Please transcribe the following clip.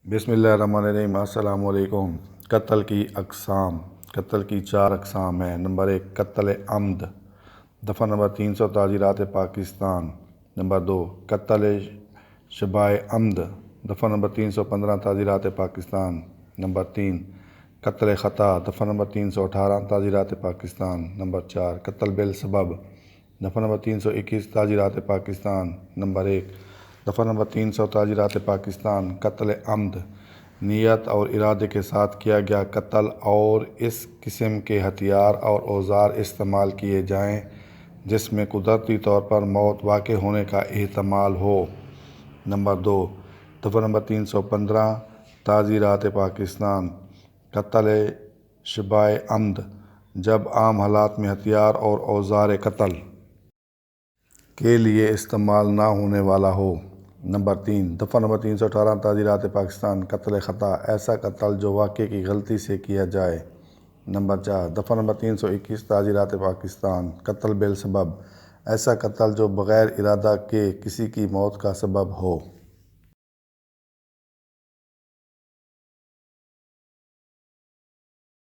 بسم اللہ الرحمن الرحیم۔ السلام علیکم۔ قتل کی اقسام۔ قتل کی 4 اقسام ہیں۔ نمبر 1 قتل عمد، دفعہ نمبر 300 تعزیرات پاکستان۔ نمبر 2 قتل شبہ عمد، دفعہ نمبر 315 تعزیرات پاکستان۔ نمبر 3 قتل خطا، دفعہ نمبر 318 تعزیرات پاکستان۔ نمبر 4 قتل بالسبب، دفعہ نمبر 321 تعزیرات پاکستان۔ نمبر 1 دفعہ نمبر 300 تعزیرات پاکستان۔ قتل عمد، نیت اور ارادے کے ساتھ کیا گیا قتل اور اس قسم کے ہتھیار اور اوزار استعمال کیے جائیں جس میں قدرتی طور پر موت واقع ہونے کا احتمال ہو۔ نمبر 2 دفعہ نمبر 315 تعزیرات پاکستان۔ قتل شبہ عمد، جب عام حالات میں ہتھیار اور اوزار قتل کے لیے استعمال نہ ہونے والا ہو۔ نمبر 3 دفعہ نمبر 318 تعزیرات پاکستان۔ قتل خطا، ایسا قتل جو واقعے کی غلطی سے کیا جائے۔ نمبر 4 دفعہ نمبر 321 تعزیرات پاکستان۔ قتل بالسبب، ایسا قتل جو بغیر ارادہ کے کسی کی موت کا سبب ہو۔